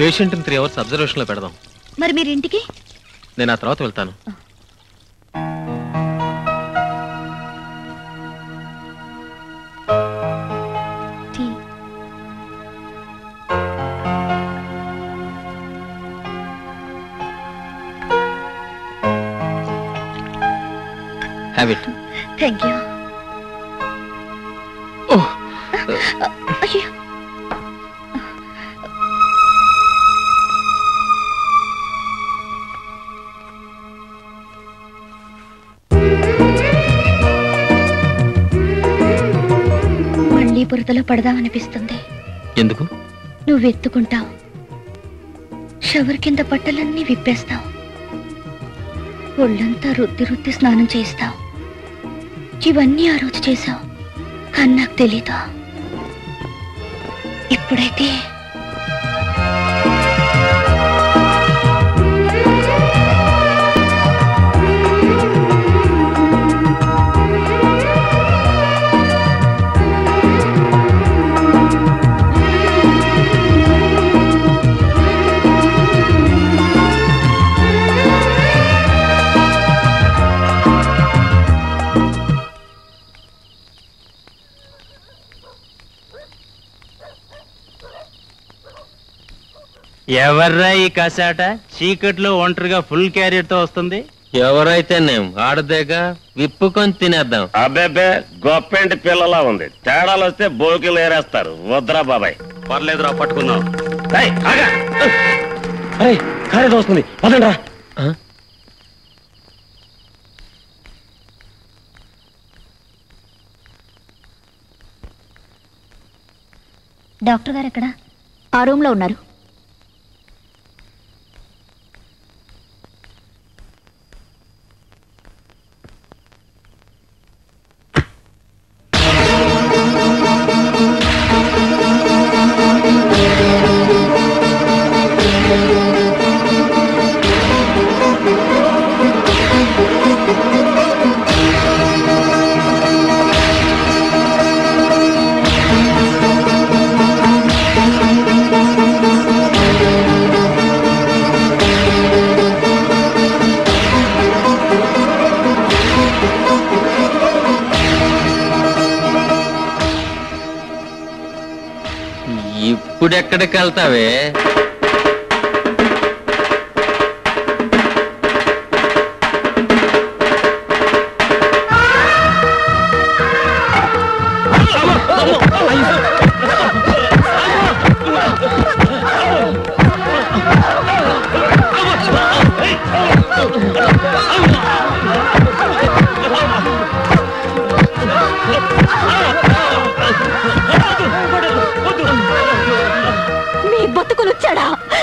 పేషెంట్ని 3 hours అబ్జర్వేషన్లో పెడదాం. మరి మీరు ఇంటికి? నేను ఆ తర్వాత వెళ్తాను. Have it. Thank you. Oh. అయ్యో. మళ్ళీ బురదలో పడదామనిపిస్తుంది. ఎందుకు? నువ్వు ఎత్తుకుంటావు, షవర్ కింద బట్టలన్నీ విప్పేస్తావు, ఒళ్ళంతా రుద్ది రుద్ది స్నానం చేస్తావు. ఇవన్నీ ఆ రోజు చేశావు, కానీ నాకు తెలీదు. ఇప్పుడైతే ఎవర్రా ఈ కసాట చీకట్లో ఒంటరిగా ఫుల్ క్యారియర్ తో వస్తుంది? ఎవరైతే నేను ఆడదేగా విప్పుకొని తినేద్దాం. అబ్బేబే గొప్పెంటి పిల్లలా ఉంది. తేడాలు వస్తే బోకిలు ఏరేస్తారు. వద్దురా బాబాయ్. పర్లేదురా పట్టుకుందాం. కారేదో వస్తుంది, పదండ్రా. డాక్టర్ గారు ఎక్కడ? ఆ రూమ్ లో ఉన్నారు. ఇప్పుడెక్కడికి వెళ్తావే?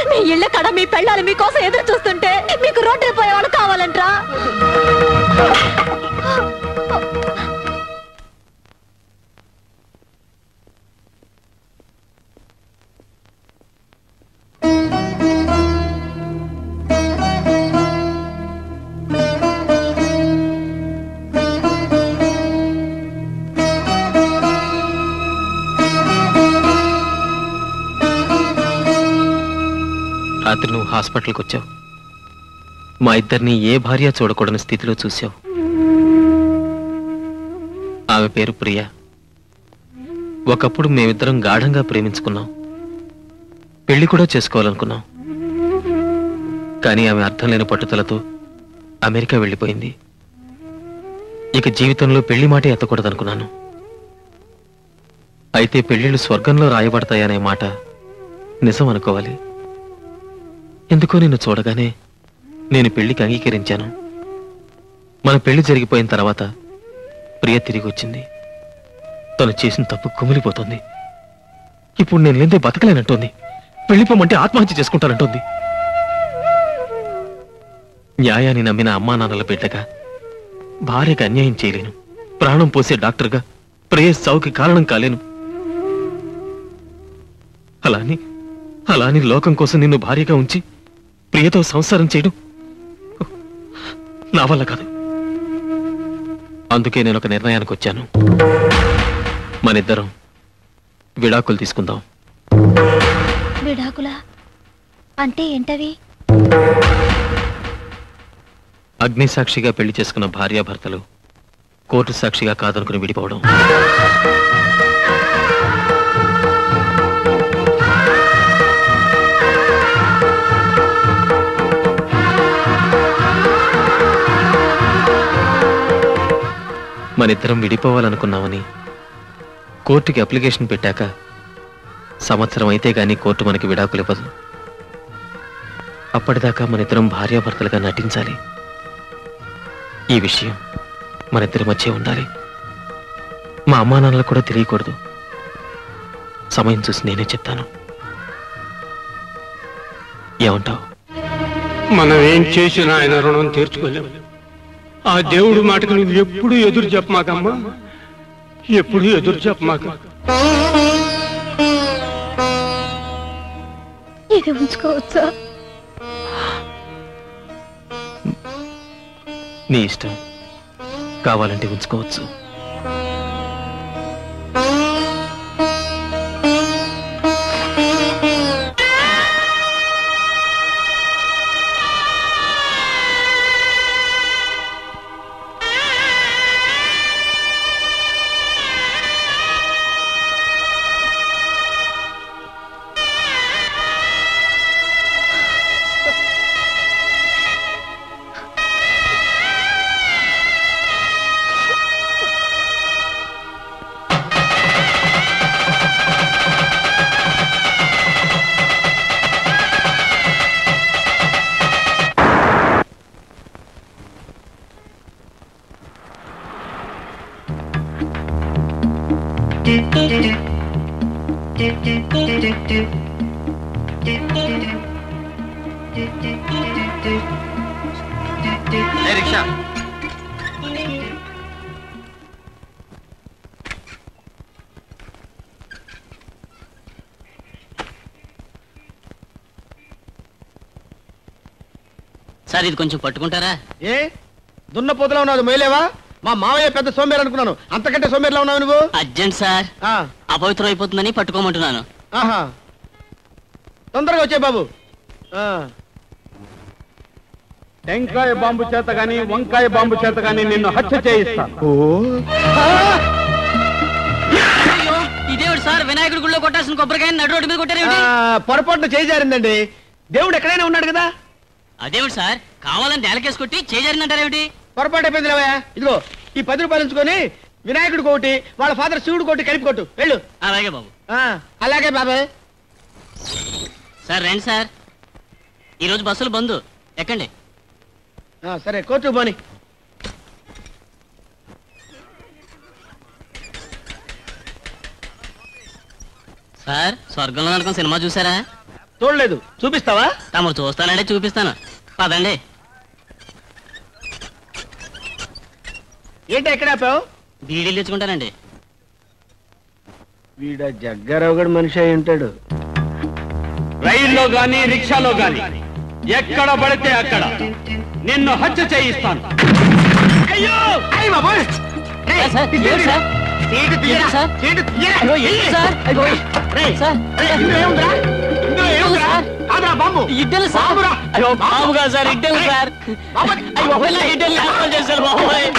మీ ఇళ్ళ కడ మీ పెళ్ళాలి మీకోసం ఎదురు చూస్తుంటే మీకు రోడ్డు పోయేవాళ్ళు కావాలంట్రా? రాత్రి నువ్వు హాస్పిటల్కి వచ్చావు. మా ఇద్దరిని ఏ భార్య చూడకూడని స్థితిలో చూసావు. ఆమె పేరు ప్రియ. ఒకప్పుడు మేమిద్దరం గాఢంగా ప్రేమించుకున్నాం, పెళ్లి కూడా చేసుకోవాలనుకున్నాం. కానీ ఆమె అర్థం లేని పట్టుదలతో అమెరికా వెళ్ళిపోయింది. ఇక జీవితంలో పెళ్లి మాటే ఎత్తకూడదనుకున్నాను. అయితే పెళ్లిళ్ళు స్వర్గంలో రాయబడతాయనే మాట నిజం అనుకోవాలి. ఎందుకో నిన్ను చూడగానే నేను పెళ్లికి అంగీకరించాను. మన పెళ్లి జరిగిపోయిన తర్వాత ప్రియ తిరిగి వచ్చింది. తను చేసిన తప్పు కుమిలిపోతుంది. ఇప్పుడు నేను లేదే బతకలేనంటోంది. వెళ్ళిపోమంటే ఆత్మహత్య చేసుకుంటానంటోంది. న్యాయాన్ని నమ్మిన అమ్మా నాన్నల బిడ్డగా భార్యకు అన్యాయం చేయలేను. ప్రాణం పోసే డాక్టర్గా ప్రియ సావుకి కారణం కాలేను. అలాని లోకం కోసం నిన్ను భార్యగా ఉంచి ప్రియతో సంసారం చేయడం నా వల్ల కాదు. అందుకే నేను ఒక నిర్ణయానికి వచ్చాను. మనిద్దరం విడాకులు తీసుకుందాం. విడాకులా? అంటే ఏంటవి? అగ్ని సాక్షిగా పెళ్లి చేసుకున్న భార్యాభర్తలు కోర్టు సాక్షిగా కాదనుకుని విడిపోవడం. మనిద్దరం విడిపోవాలనుకున్నామని కోర్టుకి అప్లికేషన్ పెట్టాక సంవత్సరం అయితే గానీ కోర్టు మనకి విడాకులు ఇవ్వదు. అప్పటిదాకా మనిద్దరం భార్యాభర్తలుగా నటించాలి. ఈ విషయం మనిద్దరి మధ్య ఉండాలి. మా అమ్మా నాన్నలకు కూడా తెలియకూడదు. సమయం చూసి నేనే చెప్తాను. ఏమంటావు? మనం ఏం చేసినా ఆయన రుణం తీర్చుకోలేము. ఆ దేవుడి మాటకు నువ్వు ఎప్పుడు ఎదురు చెప్పమాకమ్మా, ఎప్పుడు ఎదురు చెప్పమాక. ఇది ఉంచుకోవచ్చా? నీ ఇష్టం. కావాలంటే ఉంచుకోవచ్చు. రిక్షా. సార్ ఇది కొంచెం పట్టుకుంటారా? ఏ దున్నపోతులా ఉన్నావు, మొయ్యలేవా? మా మావయ్య పెద్ద సోమేరు అనుకున్నాను, అంతకంటే సోమేరులా ఉన్నావు నువ్వు. అర్జెంట్ సార్, అపవిత్రం అయిపోతుందని పట్టుకోమంటున్నాను. ఆహా, తొందరగా వచ్చే బాబు. టెంకాయ బాంబు చేత గాని వంకాయ బాంబు చేత గాని నిన్ను హత్య చేయిస్తాను. ఇదేవిడు సార్, వినాయకుడి గుళ్ళో కొట్టాల్సిన కొబ్బరికాయ నడు రోడ్డు మీద కొట్టారేమిటి? పొరపాటున చేజారిందండి. దేవుడు ఎక్కడైనా ఉన్నాడు కదా. అదేవిడు సార్, కావాలని నేలకేసి కొట్టి చేజారిందంటారేమిటి? పొరపాటు అయిపోయింది లేవయ్యా. ఇదిగో ఈ 10 రూపాయలు ఉంచుకొని వినాయకుడు కోటి, వాళ్ళ ఫాదర్ శివుడు కోటి కలిపి కొట్టు, వెళ్ళు. అలాగే బాబు. అలాగే బాబాయ్. సార్ రండి సార్, ఈరోజు బస్సులు బంద్, ఎక్కండి. సరే కోర్టు పోని. సార్ స్వర్గంలో అనుకున్న సినిమా చూసారా? చూడలేదు, చూపిస్తావా? తమరు చూస్తానంటే చూపిస్తాను, పదండి. ఏంటి ఎక్కడ ఆపావు? బీడీలు తెచ్చుకుంటానండి. వీడ జగ్గారావు గడు మనిషి అయి ఉంటాడు. రైల్లో గాని రిక్షాలో గాని ఎక్కడ పడితే అక్కడ నిన్ను హత్య చేయిస్తాను. అయ్యో అయ్య బాబోయ్. సార్, ఏంటి సార్? సీటు తీయరా, సార్? సీటు తీయరా. అయ్యో, ఏంటి సార్? అయ్యో, సార్, ఇందులో ఏముందిరా? ఇందులో ఏముందిరా? కాదురా బాంబు. ఇడ్డలు సార్. బాంబురా. అయ్యో బాబుగా సార్, ఇడ్డలు సార్. అయ్యో ఇడ్డలు లేకుండా చేశారు బాబోయ్.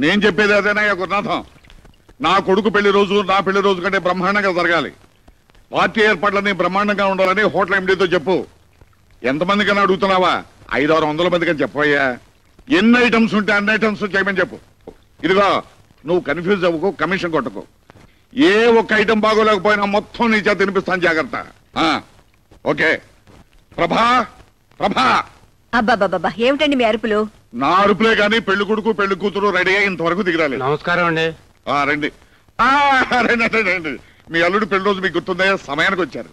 నేను చెప్పేది అదేనయ్యా గురునాథం. నా కొడుకు పెళ్లి రోజు నా పెళ్లి రోజు కంటే బ్రహ్మాండంగా జరగాలి. పార్టీ ఏర్పాట్లన్నీ బ్రహ్మాండంగా ఉండాలని హోటల్ ఎండీతో చెప్పు. ఎంతమందికన్నా అడుగుతున్నావా? 500-600 మందికని చెప్పయ్యా. ఎన్ని ఐటమ్స్ ఉంటే అన్ని ఐటమ్స్ చేయమని చెప్పు. ఇదిగో నువ్వు కన్ఫ్యూజ్ అవ్వకు, కమిషన్ కొట్టకు. ఏ ఒక్క ఐటమ్ బాగోలేకపోయినా మొత్తం నీ చేత తినిపిస్తాను, జాగ్రత్త. ఓకే. ప్రభా, ప్రభా. అబ్బాబాబా, ఏమిటండి మీ అరుపులు? నా అరుపులే గాని పెళ్లి కొడుకు పెళ్లి కూతురు రెడీ అయ్యి ఇంతవరకు దిగరాలి. నమస్కారం అండి. రండి. రండి రండి. మీ అల్లుడు పెళ్లి రోజు మీకు గుర్తుందా? సమయానికి వచ్చారు.